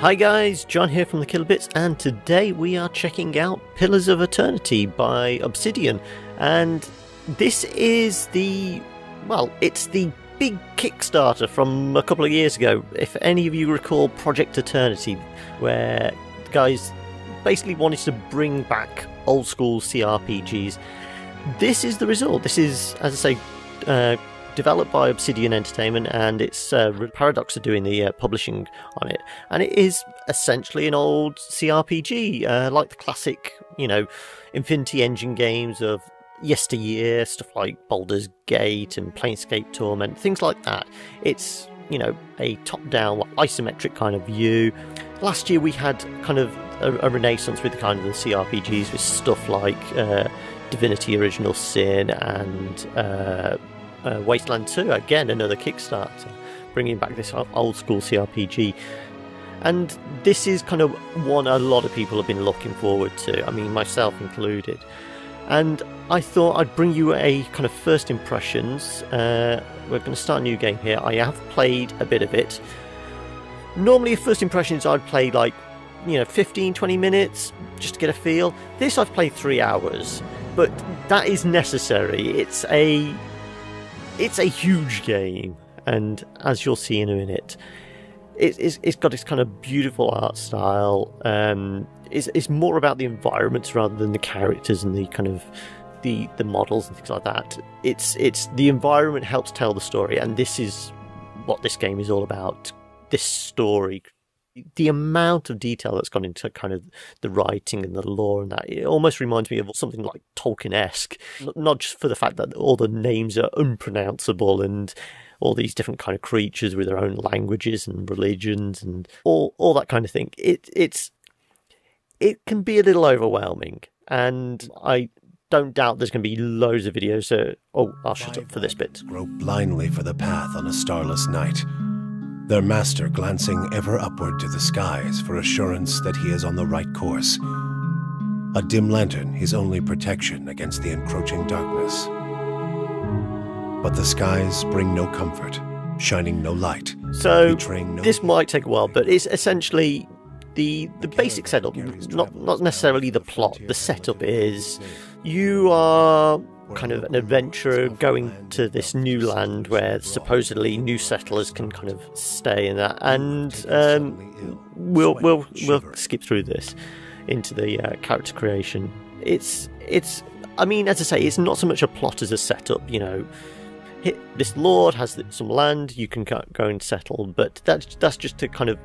Hi guys, John here from the Killer Bits, and today we are checking out Pillars of Eternity by Obsidian. And this is it's the big Kickstarter from a couple of years ago. If any of you recall Project Eternity, where the guys basically wanted to bring back old school cRPGs. This is the result. This is, as I say, developed by Obsidian Entertainment, and it's Paradox are doing the publishing on it, and it is essentially an old cRPG, like the classic, Infinity Engine games of yesteryear, stuff like Baldur's Gate and Planescape Torment, things like that. It's, a top-down, isometric kind of view. Last year we had kind of a renaissance with kind of the cRPGs, with stuff like Divinity Original Sin and Wasteland 2, again another Kickstarter, bringing back this old school cRPG. And this is kind of one a lot of people have been looking forward to, I mean myself included. And I thought I'd bring you a kind of first impressions. We're going to start a new game here. I have played a bit of it. Normally first impressions I'd play like 15-20 minutes just to get a feel. This I've played 3 hours, but that is necessary. It's a huge game, and as you'll see in a minute, it's got this kind of beautiful art style. It's more about the environments rather than the characters and the kind of the models and things like that. It's the environment helps tell the story, and this is what this game is all about. This story, the amount of detail that's gone into kind of the writing and the lore and that, it almost reminds me of something like Tolkien-esque, not just for the fact that all the names are unpronounceable and all these different kind of creatures with their own languages and religions and all that kind of thing. It can be a little overwhelming, and I don't doubt there's going to be loads of videos. So, I'll shut up for this bit. Grope blindly for the path on a starless night, their master glancing ever upward to the skies for assurance that he is on the right course. A dim lantern his only protection against the encroaching darkness. But the skies bring no comfort, shining no light, so betraying no... This might take a while, but it's essentially the basic setup, not necessarily the plot. The setup is you are kind of an adventurer going to this new land where supposedly new settlers can kind of stay in that, and we'll skip through this into the character creation. It's I mean, as I say, it's not so much a plot as a setup. This lord has some land, you can go and settle, but that's just to kind of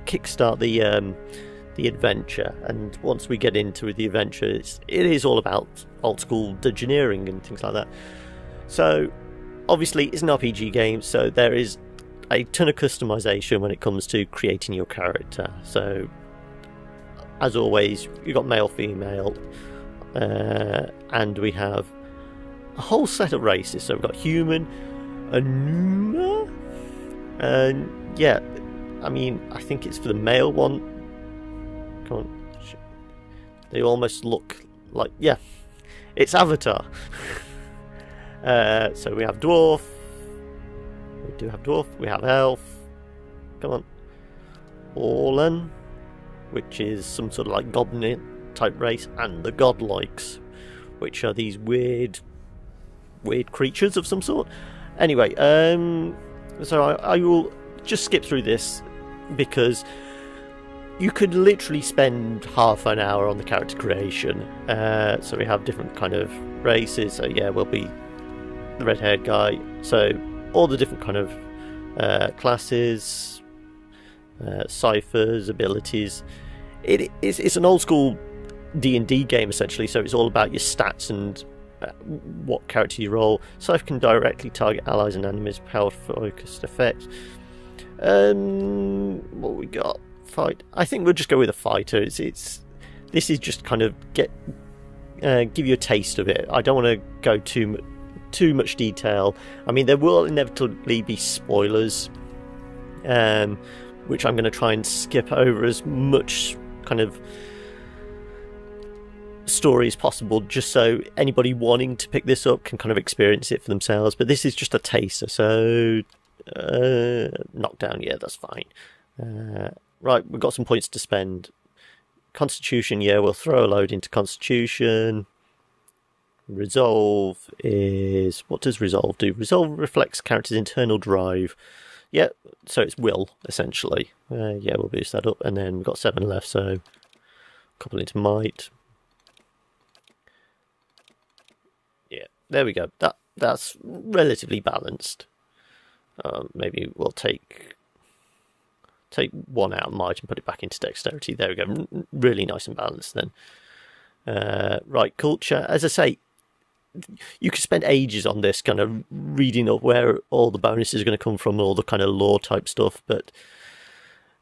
kickstart the adventure. And once we get into the adventure, it is all about old school dungeoneering and things like that. So obviously it's an RPG game, so there is a ton of customization when it comes to creating your character. So as always, you've got male, female, and we have a whole set of races. So we've got human and yeah, I mean, I think it's for the male one. Come on. They almost look like, yeah, it's Avatar. So we have dwarf. We do have dwarf. We have elf. Come on. Orlan, which is some sort of like goblin type race, and the godlikes, which are these weird creatures of some sort. Anyway, so I will just skip through this, because you could literally spend half an hour on the character creation. So we have different kind of races. So yeah, we'll be the red-haired guy. So all the different kind of classes, ciphers, abilities. It's an old school D&D game essentially. So it's all about your stats and what character you roll. Cipher can directly target allies and enemies. Power focused effect. What we got? Fight. I think we'll just go with a fighter. This is just kind of give you a taste of it. I don't want to go too much detail. I mean, there will inevitably be spoilers, which I'm going to try and skip over as much kind of story as possible, just so anybody wanting to pick this up can kind of experience it for themselves. But this is just a taster, so knockdown, yeah, that's fine. Right, we've got some points to spend. Constitution, yeah, we'll throw a load into Constitution. Resolve is... What does Resolve do? Resolve reflects character's internal drive. Yeah, so it's will, essentially. Yeah, we'll boost that up. And then we've got 7 left, so... Couple into Might. Yeah, there we go. That's relatively balanced. Maybe we'll take 1 out of Might and put it back into Dexterity. There we go. Really nice and balanced then. Right, Culture. As I say, you could spend ages on this, kind of reading up where all the bonuses are going to come from, all the kind of lore type stuff, but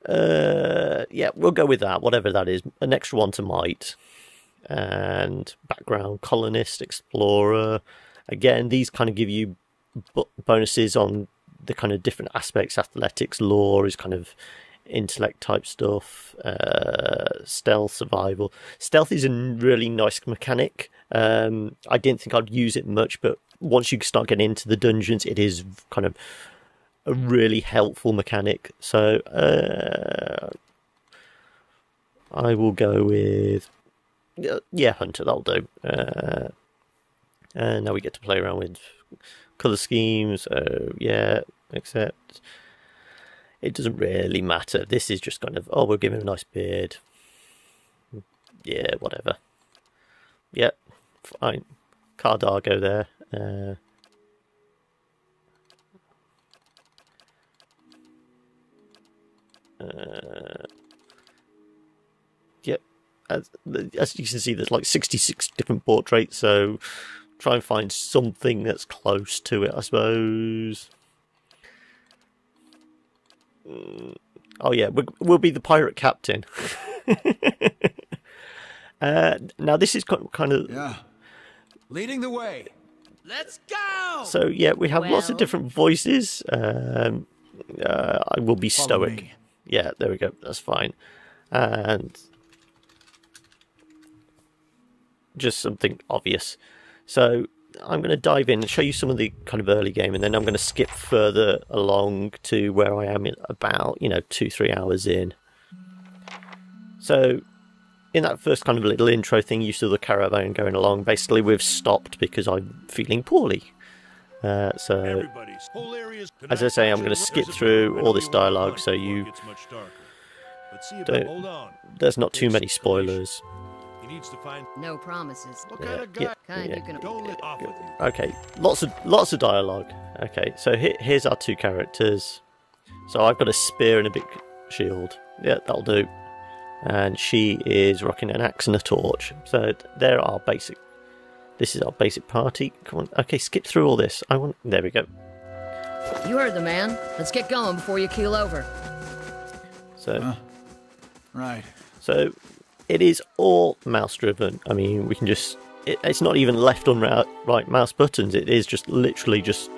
yeah, we'll go with that, whatever that is. An extra 1 to Might. And background, Colonist, Explorer. Again, these kind of give you bonuses on the kind of different aspects. Athletics, lore is kind of intellect type stuff. Stealth, survival. Stealth is a really nice mechanic. I didn't think I'd use it much, but once you start getting into the dungeons, it is kind of a really helpful mechanic. So I will go with Hunter. That'll do. And now we get to play around with colour schemes. Yeah, except it doesn't really matter. This is just kind of, we'll give him a nice beard. Yeah, whatever. Yeah, fine. Cardargo there. Yeah, as you can see, there's like 66 different portraits, so try and find something that's close to it, I suppose. Oh yeah, we'll be the pirate captain. Now this is kind of leading the way. Let's go. So yeah, we have lots of different voices. I will be stoic. Yeah, there we go. That's fine. And just something obvious. So I'm going to dive in and show you some of the kind of early game, and then I'm going to skip further along to where I am in about 2-3 hours in. So in that first kind of little intro thing, you saw the caravan going along. Basically, we've stopped because I'm feeling poorly. So as I say, I'm going to skip through all this dialogue, so you don't. There's not too many spoilers. No promises. What kind of guy? Don't let off with you. Okay, lots of dialogue. Okay, so here's our 2 characters. So I've got a spear and a big shield. Yeah, that'll do. And she is rocking an axe and a torch. So there are basic. This is our basic party. Come on. Okay, skip through all this. There we go. You heard the man. Let's get going before you keel over. So. Right. So. It is all mouse driven. I mean, we can just... It's not even left and right mouse buttons. It is just literally just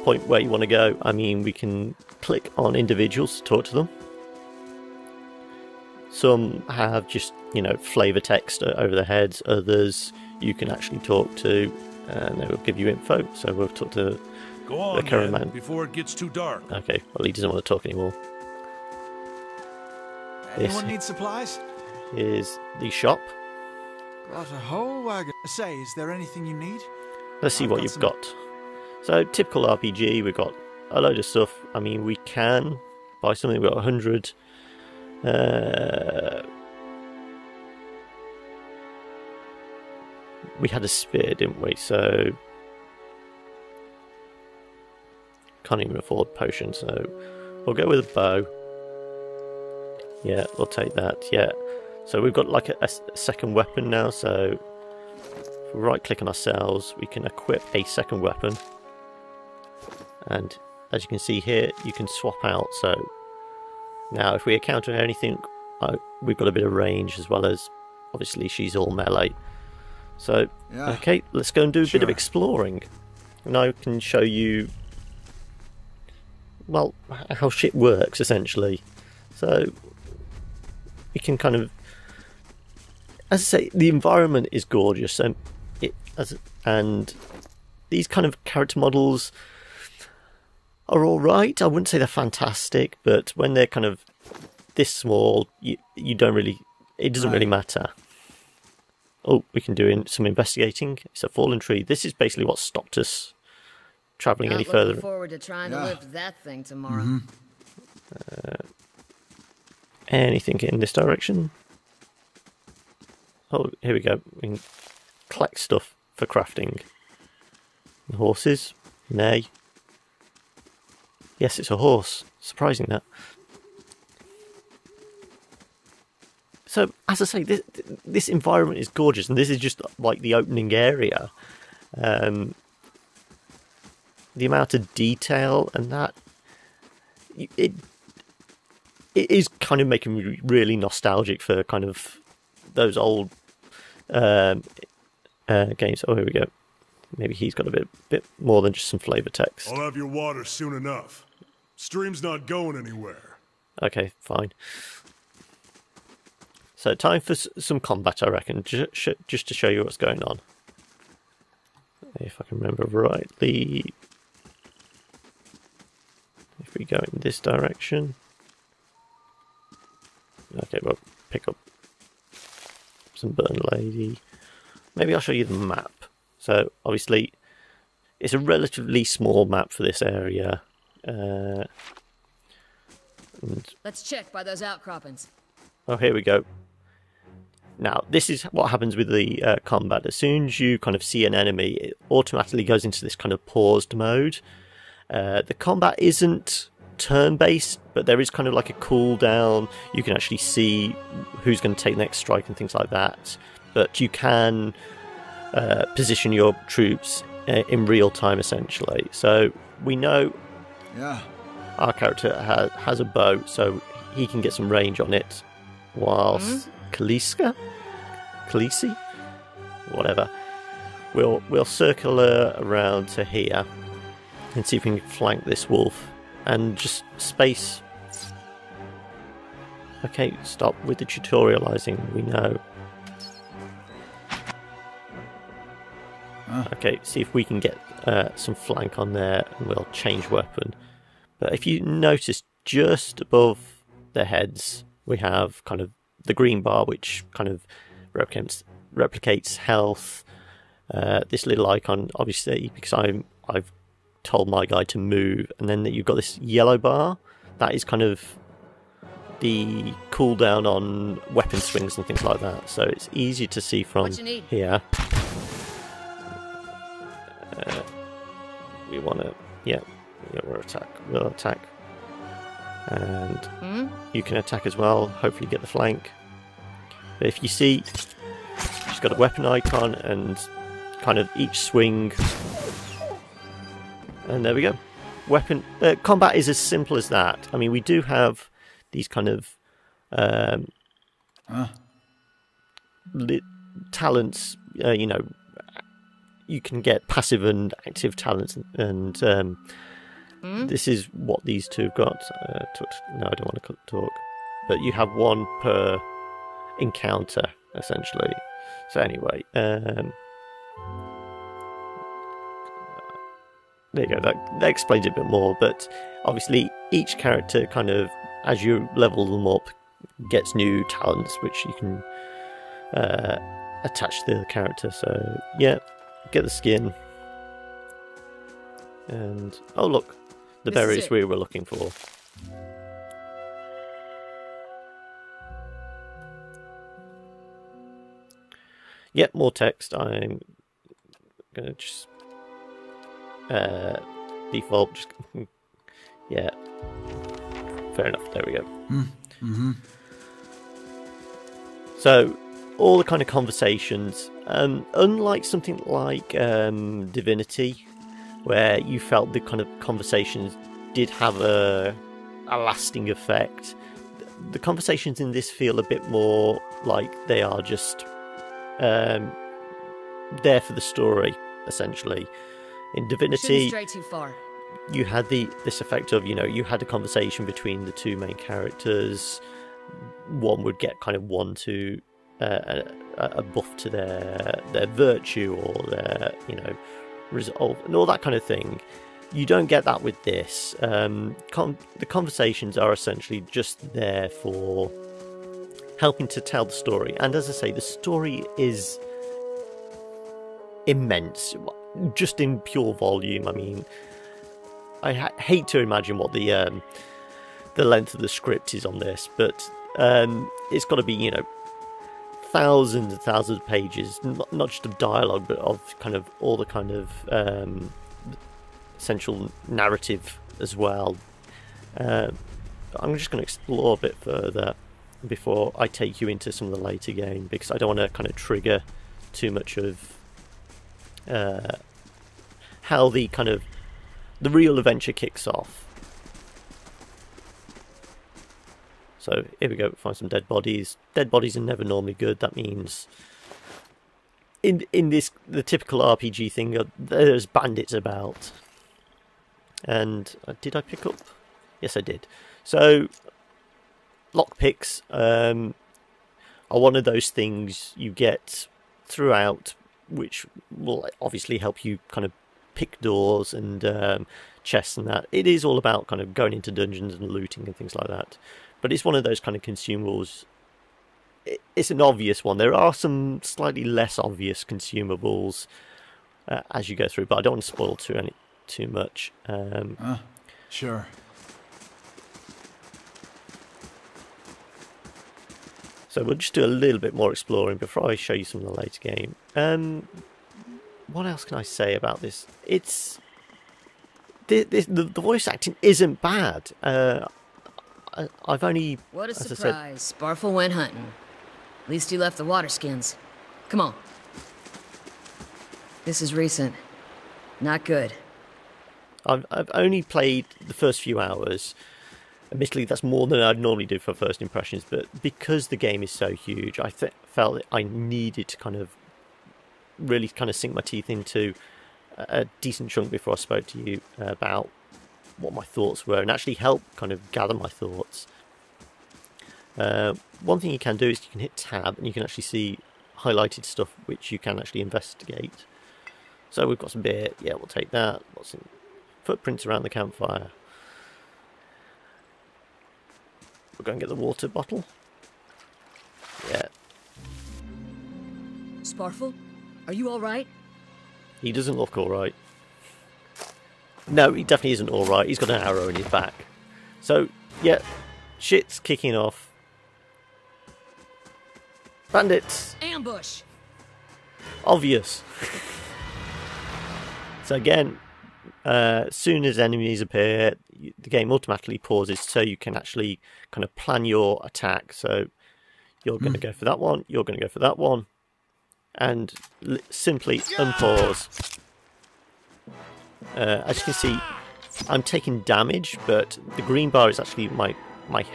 point where you want to go. I mean, we can click on individuals to talk to them. Some have just, flavour text over their heads. Others you can actually talk to, and they will give you info. So we'll talk to the current man before it gets too dark. Okay, well, he doesn't want to talk anymore. Anyone need supplies? Is the shop. Got a whole wagon. Say, is there anything you need? Let's see what you've got. So, typical RPG, we've got a load of stuff. I mean, we can buy something. We've got 100. We had a spear, didn't we? So, can't even afford potions, so we'll go with a bow. Yeah, we'll take that. Yeah. So we've got like a second weapon now, so if we right click on ourselves, we can equip a second weapon. And as you can see here, you can swap out. So now if we encounter anything, we've got a bit of range, as well as obviously she's all melee. So, okay, let's go and do a bit of exploring. And I can show you, well, how shit works, essentially. So we can kind of, as I say, the environment is gorgeous, and these kind of character models are all right. I wouldn't say they're fantastic, but when they're kind of this small, you don't really, it doesn't really matter. Oh, we can do some investigating. It's a fallen tree. This is basically what stopped us travelling any further. Looking forward to trying to lift that thing tomorrow. Anything in this direction? Oh, here we go. We can collect stuff for crafting. The horses? Nay. Yes, it's a horse. Surprising that. So, as I say, this environment is gorgeous, and this is just like the opening area. The amount of detail and that, it is kind of making me really nostalgic for kind of those old games. Oh, here we go. Maybe he's got a bit more than just some flavor text. I'll have your water soon enough. Stream's not going anywhere. Okay, fine. So time for some combat, I reckon, just to show you what's going on. If I can remember rightly. If we go in this direction. Okay, we'll pick up some burn lady. Maybe I'll show you the map. So, obviously, it's a relatively small map for this area. Let's check by those outcroppings. Oh, here we go. Now, this is what happens with the combat. As soon as you kind of see an enemy, it automatically goes into this kind of paused mode. The combat isn't turn-based, but there is kind of like a cooldown. You can actually see who's going to take the next strike and things like that. But you can position your troops in real time, essentially. So we know our character has a bow, so he can get some range on it, whilst Khaleesi, whatever, we'll circle around to here and see if we can flank this wolf and just space. Okay, stop with the tutorializing, we know. Okay, see if we can get some flank on there, and we'll change weapon. But if you notice, just above their heads, we have kind of the green bar, which kind of replicates health. This little icon, obviously, because I've told my guy to move, and then you've got this yellow bar. That is kind of the cooldown on weapon swings and things like that. So it's easy to see from here. We want to, we'll attack. And you can attack as well, hopefully get the flank. But if you see, she's got a weapon icon and kind of each swing. And there we go. Weapon combat is as simple as that. I mean, we do have these kind of talents, you can get passive and active talents, and this is what these two have got. No, I don't want to talk. But you have one per encounter, essentially. So anyway, there you go. That explains it a bit more. But obviously, each character kind of, as you level them up, gets new talents, which you can attach to the character. So yeah. Get the skin. And oh look, the berries we were looking for. Yep, more text. I'm gonna just default. Just yeah, fair enough. There we go. So all the kind of conversations, unlike something like Divinity, where you felt the kind of conversations did have a lasting effect, the conversations in this feel a bit more like they are just there for the story, essentially. In Divinity, stray too far. You had this effect of, you had a conversation between the two main characters. One would get kind of a buff to their virtue or their resolve and all that kind of thing. You don't get that with this. The conversations are essentially just there for helping to tell the story. And as I say, the story is immense, just in pure volume. I mean, I hate to imagine what the length of the script is on this, but it's got to be, you know, thousands and thousands of pages, not just of dialogue, but of kind of all the kind of essential narrative as well. I'm just going to explore a bit further before I take you into some of the later game, because I don't want to kind of trigger too much of how the kind of the real adventure kicks off. So here we go, find some dead bodies. Dead bodies are never normally good. That means in this, the typical RPG thing, there's bandits about. And did I pick up? Yes, I did. So lockpicks are one of those things you get throughout, which will obviously help you kind of pick doors and chests and that. It is all about kind of going into dungeons and looting and things like that. But it's one of those kind of consumables. It's an obvious one. There are some slightly less obvious consumables as you go through, but I don't want to spoil too much. Sure. So we'll just do a little bit more exploring before I show you some of the later game. What else can I say about this? It's the voice acting isn't bad. I've only... What a surprise. Sparfle went hunting. At least he left the water skins. Come on. This is recent. Not good. I've only played the first few hours. Admittedly, that's more than I'd normally do for first impressions, but because the game is so huge, I felt that I needed to kind of really kind of sink my teeth into a decent chunk before I spoke to you about what my thoughts were and actually help kind of gather my thoughts. One thing you can do is you can hit tab and you can actually see highlighted stuff which you can actually investigate. So we've got some beer, yeah, we'll take that. What's in footprints around the campfire. We'll go and get the water bottle. Yeah. Sparfle, are you alright? He doesn't look alright. No, he definitely isn't alright. He's got an arrow in his back. So, yeah, shit's kicking off. Bandits! Ambush! Obvious. So again, as soon as enemies appear, the game automatically pauses so you can actually kind of plan your attack. So you're going to go for that one, you're going to go for that one, and simply unpause. As you can see, I'm taking damage, but the green bar is actually my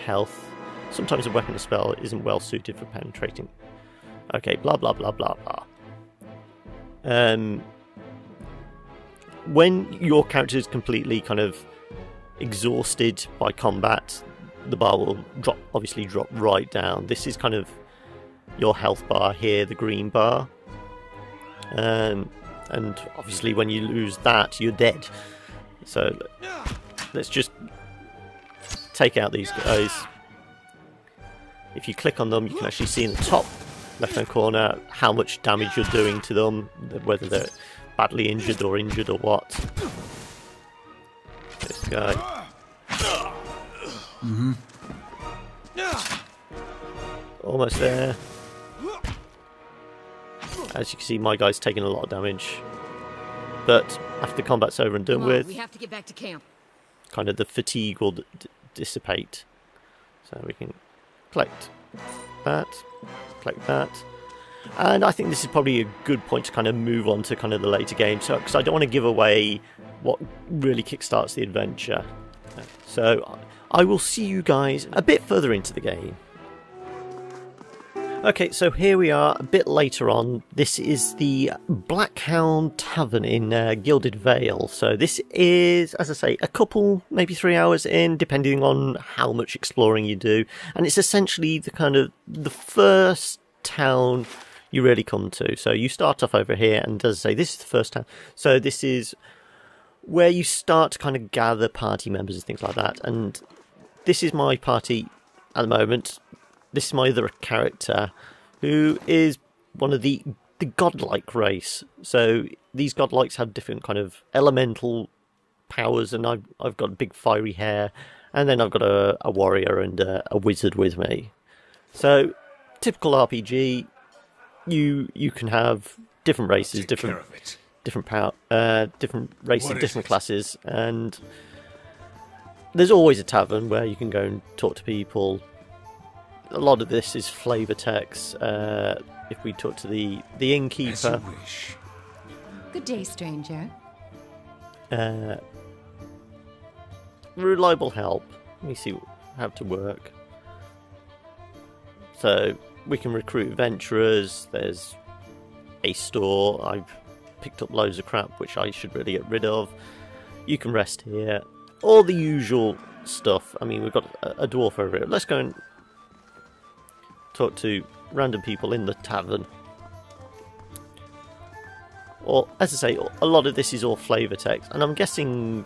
health. Sometimes a weapon or spell isn't well suited for penetrating. Okay, blah blah blah blah blah. When your character is completely kind of exhausted by combat, the bar will obviously drop right down. This is kind of your health bar here, the green bar. And obviously when you lose that, you're dead. So let's just take out these guys. If you click on them, you can actually see in the top left-hand corner how much damage you're doing to them, whether they're badly injured or what. This guy. Almost there. As you can see, my guy's taking a lot of damage. But after the combat's over and done with, we have to get back to camp. kind of the fatigue will dissipate. So we can collect that, collect that. And I think this is probably a good point to kind of move on to kind of the later game, so because I don't want to give away what really kickstarts the adventure. So I will see you guys a bit further into the game. Okay, so here we are a bit later on. This is the Blackhound Tavern in Gilded Vale. So this is, as I say, a couple, maybe 3 hours in, depending on how much exploring you do. And it's essentially the kind of the first town you really come to. So you start off over here, and as I say, this is the first town. So this is where you start to kind of gather party members and things like that. And this is my party at the moment. This is my other character, who is one of the godlike race. So these godlikes have different kind of elemental powers, and I've got big fiery hair, and then I've got a warrior and a wizard with me. So typical RPG, you can have different races, different races, different classes, and there's always a tavern where you can go and talk to people. A lot of this is flavor text. If we talk to the innkeeper. As you wish. Good day, stranger. Reliable help. Let me see how to work. So we can recruit adventurers. There's a store. I've picked up loads of crap which I should really get rid of. You can rest here. All the usual stuff. I mean, we've got a dwarf over here. Let's go and talk to random people in the tavern. Or, as I say, a lot of this is all flavour text, and I'm guessing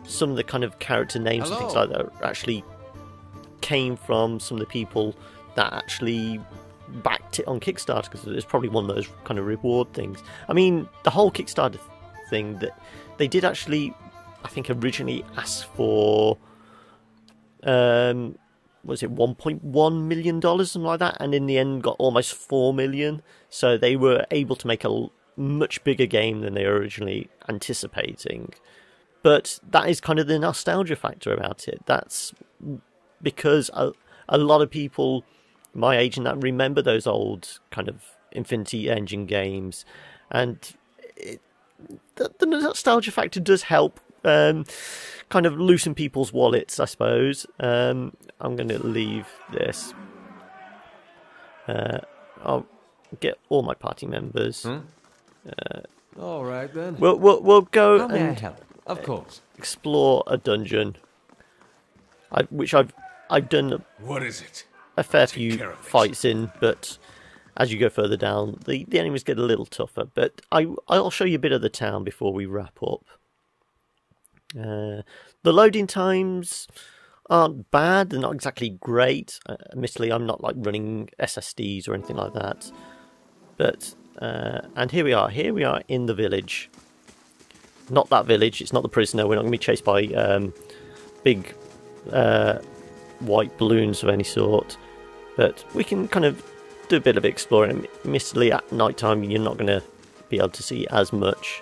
some of the kind of character names and things like that actually came from some of the people that actually backed it on Kickstarter, because it's probably one of those kind of reward things. I mean, the whole Kickstarter thing, that they did actually, I think, originally ask for was it $1.1 million, something like that, and in the end got almost $4 million. So they were able to make a much bigger game than they were originally anticipating. But that is kind of the nostalgia factor about it. That's because a lot of people my age and that remember those old kind of Infinity Engine games, and the nostalgia factor does help kind of loosen people's wallets, I suppose. I'm going to leave this. I'll get all my party members. All right then. We'll go How may I and help? Of course. explore a dungeon, which I've done What is it? a fair Take few care of it. fights in, but as you go further down, the enemies get a little tougher. But I'll show you a bit of the town before we wrap up. The loading times aren't bad. They're not exactly great. Admittedly, I'm not like running SSDs or anything like that. But and here we are. Here we are in the village. Not that village. It's not the prisoner. We're not going to be chased by big white balloons of any sort. But we can kind of do a bit of exploring. Admittedly, at night time, you're not going to be able to see as much.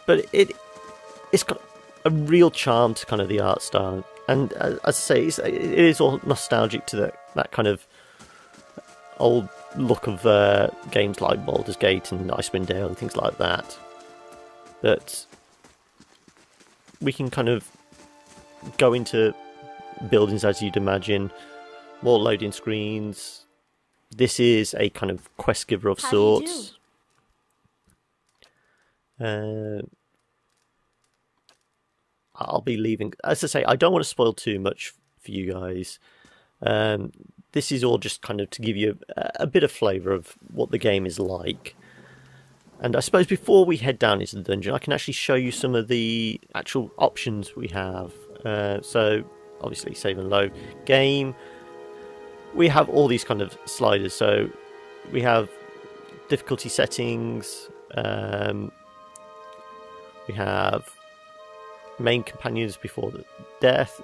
But it's got a real charm to kind of the art style. And as I say, it is all nostalgic to that kind of old look of games like Baldur's Gate and Icewind Dale and things like that. But we can kind of go into buildings as you'd imagine, more loading screens. This is a kind of quest giver of sorts. I'll be leaving. As I say, I don't want to spoil too much for you guys. This is all just kind of to give you a bit of flavour of what the game is like. And I suppose before we head down into the dungeon, I can actually show you some of the actual options we have. So, obviously, save and load. Game. We have all these kind of sliders. So, we have difficulty settings. We have main companions before the death.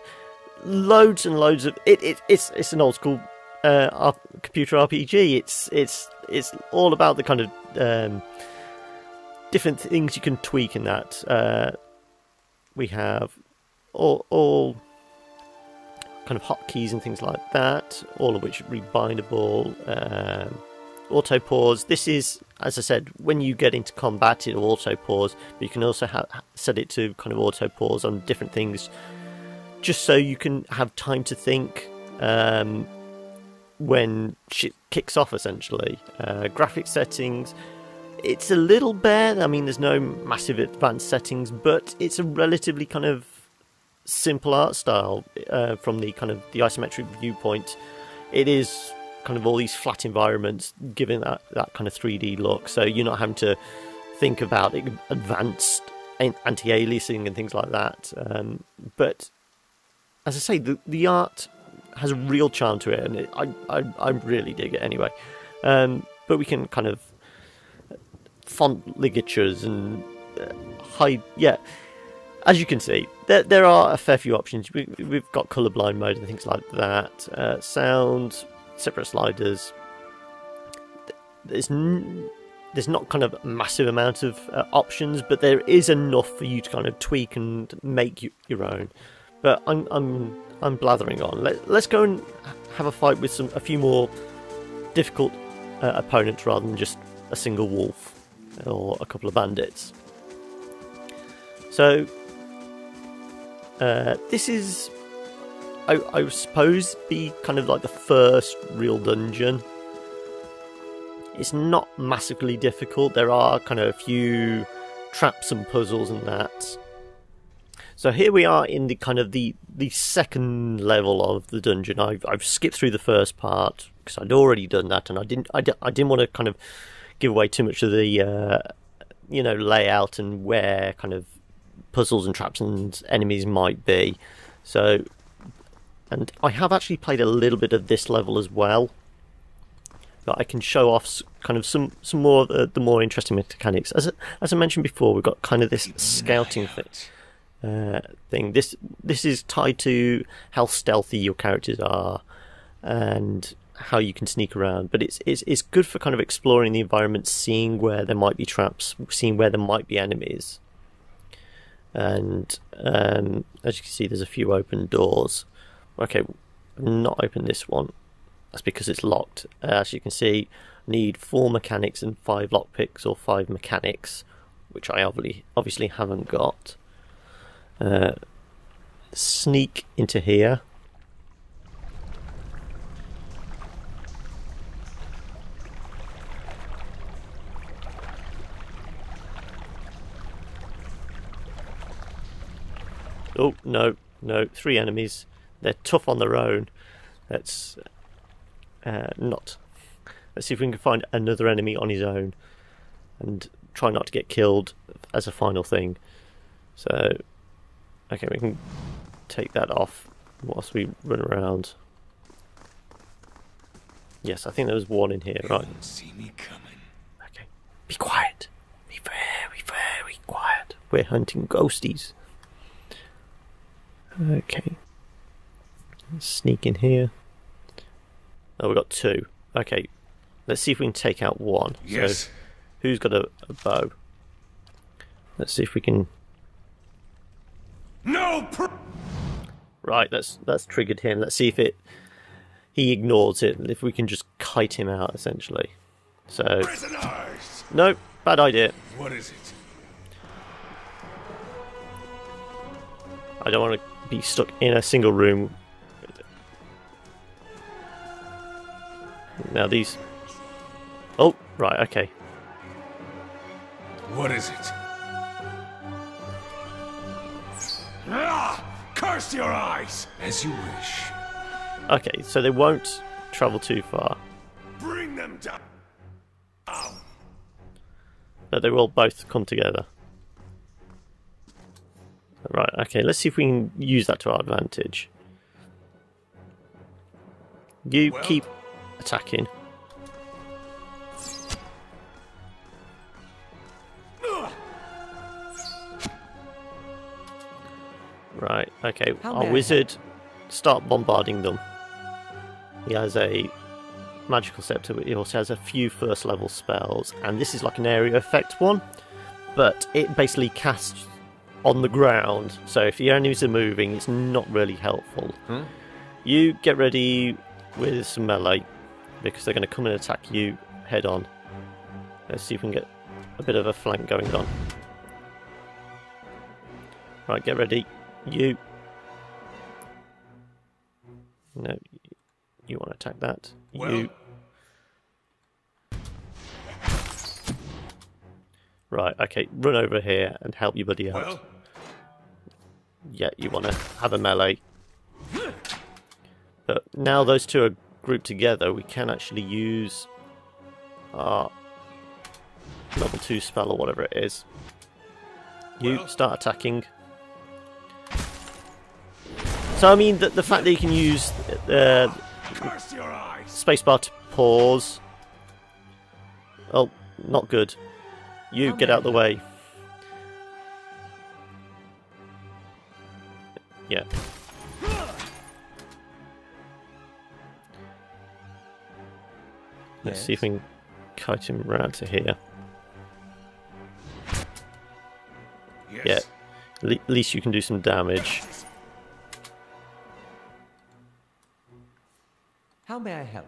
Loads and loads of it's an old school computer RPG. It's all about the kind of different things you can tweak in that. We have all kind of hotkeys and things like that, all of which are rebindable. Auto pause. This is, as I said, when you get into combat, it'll auto pause, but you can also set it to kind of auto pause on different things, just so you can have time to think when shit kicks off, essentially. Graphic settings. It's a little bare. I mean, there's no massive advanced settings, but it's a relatively kind of simple art style from the kind of the isometric viewpoint. It is kind of all these flat environments giving that kind of 3D look, so you're not having to think about advanced anti-aliasing and things like that. But as I say, the art has a real charm to it, and I really dig it anyway. But we can kind of font ligatures and hide. Yeah, as you can see, there are a fair few options. We've got colorblind mode and things like that. Sound, separate sliders. There's not kind of a massive amount of options, but there is enough for you to kind of tweak and make your own. But I'm blathering on. Let's go and have a fight with a few more difficult opponents rather than just a single wolf or a couple of bandits. So this is, I suppose, be kind of like the first real dungeon. It's not massively difficult. There are kind of a few traps and puzzles and that. So here we are in the kind of the second level of the dungeon. I've skipped through the first part because I'd already done that, and I didn't want to kind of give away too much of the layout and where kind of puzzles and traps and enemies might be. So, and I have actually played a little bit of this level as well. But I can show off kind of some more of the more interesting mechanics. As I mentioned before, we've got kind of this scouting thing. This is tied to how stealthy your characters are and how you can sneak around. But it's good for kind of exploring the environment, seeing where there might be traps, seeing where there might be enemies. And as you can see, there's a few open doors. Okay, I've not opened this one. That's because it's locked. As you can see, I need 4 mechanics and 5 lockpicks or 5 mechanics, which I obviously haven't got. Sneak into here. Oh, no, 3 enemies. They're tough on their own. Let's see if we can find another enemy on his own and try not to get killed as a final thing. So, okay, we can take that off whilst we run around. Yes, I think there was one in here, right? See me coming. Okay, be quiet. Be very quiet. We're hunting ghosties. Okay, let's sneak in here. Oh, we've got 2. Okay, let's see if we can take out one. Yes. So, who's got a bow? Let's see if we can... No! Right, that's triggered him. Let's see if he ignores it, if we can just kite him out, essentially. So... Prisoners! No, bad idea. What is it? I don't want to be stuck in a single room. Now these... Oh, right, okay. What is it? Ah! Curse your eyes! As you wish. Okay, so they won't travel too far. Bring them down! But they will both come together. Right, okay, let's see if we can use that to our advantage. You keep attacking. Right, okay, our wizard, start bombarding them. He has a magical scepter, but he also has a few first level spells, and this is like an area effect one, but it basically casts on the ground, so if your enemies are moving, it's not really helpful. You get ready with some melee, because they're going to come and attack you head on. Let's see if we can get a bit of a flank going on. Right, get ready. You. No, you want to attack that. Well. You. Right, okay, run over here and help your buddy out. Well. Yeah, you want to have a melee. But now those two are grouped together, we can actually use our level 2 spell or whatever it is. You start attacking. So I mean, the fact that you can use Curse your eyes! spacebar to pause. Oh, not good. You get out of the way. Yeah. Let's see if we can kite him round to here. Yes. Yeah. At least you can do some damage. How may I help?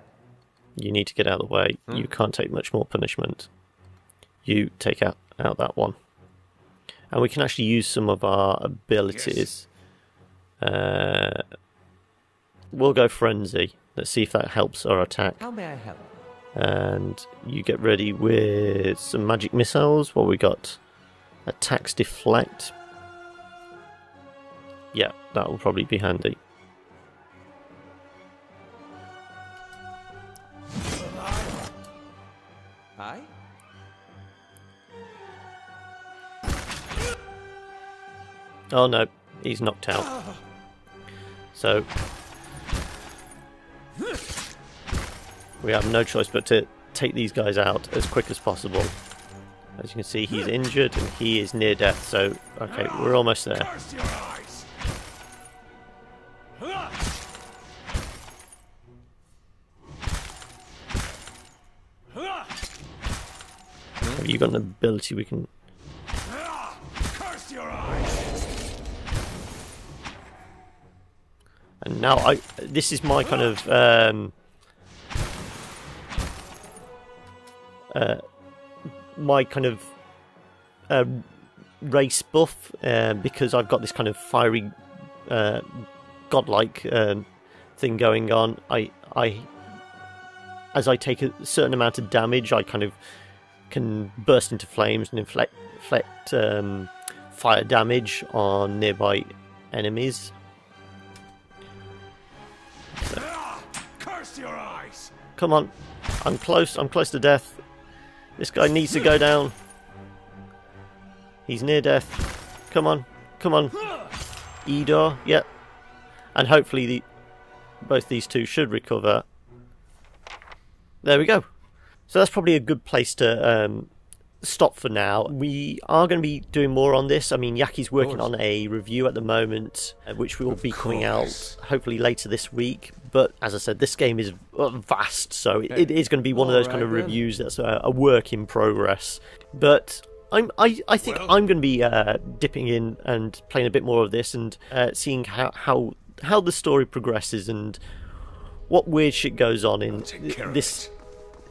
You need to get out of the way. You can't take much more punishment. You take out that one. And we can actually use some of our abilities. We'll go Frenzy. Let's see if that helps our attack. How may I help? And you get ready with some magic missiles. What we got? Attacks deflect. Yeah, that will probably be handy. Aye? Oh no, he's knocked out. So we have no choice but to take these guys out as quick as possible. As you can see, he's injured and he is near death, so okay, we're almost there. Curse your eyes! Have you got an ability we can... Curse your eyes! And now this is my kind of race buff, because I've got this kind of fiery godlike thing going on. As I take a certain amount of damage, I kind of can burst into flames and inflict fire damage on nearby enemies. Curse your eyes! Come on, I'm close to death. This guy needs to go down. He's near death. Come on. Edor, yep. And hopefully both these two should recover. There we go. So that's probably a good place to stop for now. We are going to be doing more on this. I mean, Yaki's working on a review at the moment, which will be coming out hopefully later this week. But as I said, this game is vast, so it is going to be one of those kind of reviews that's a work in progress. But I think I'm going to be dipping in and playing a bit more of this and seeing how the story progresses and what weird shit goes on in this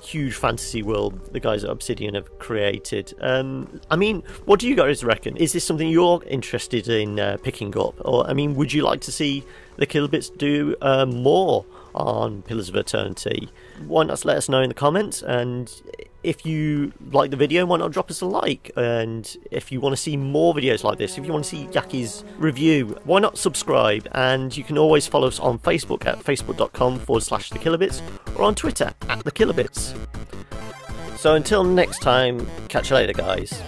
huge fantasy world the guys at Obsidian have created. I mean, what do you guys reckon? Is this something you're interested in picking up? Or, I mean, would you like to see the Kilobits do more on Pillars of Eternity? Why not let us know in the comments? And if you like the video, why not drop us a like? And if you want to see more videos like this, if you want to see Yaki's review, why not subscribe? And you can always follow us on Facebook at facebook.com/thekilobits or on Twitter at thekilobits. So until next time, catch you later, guys.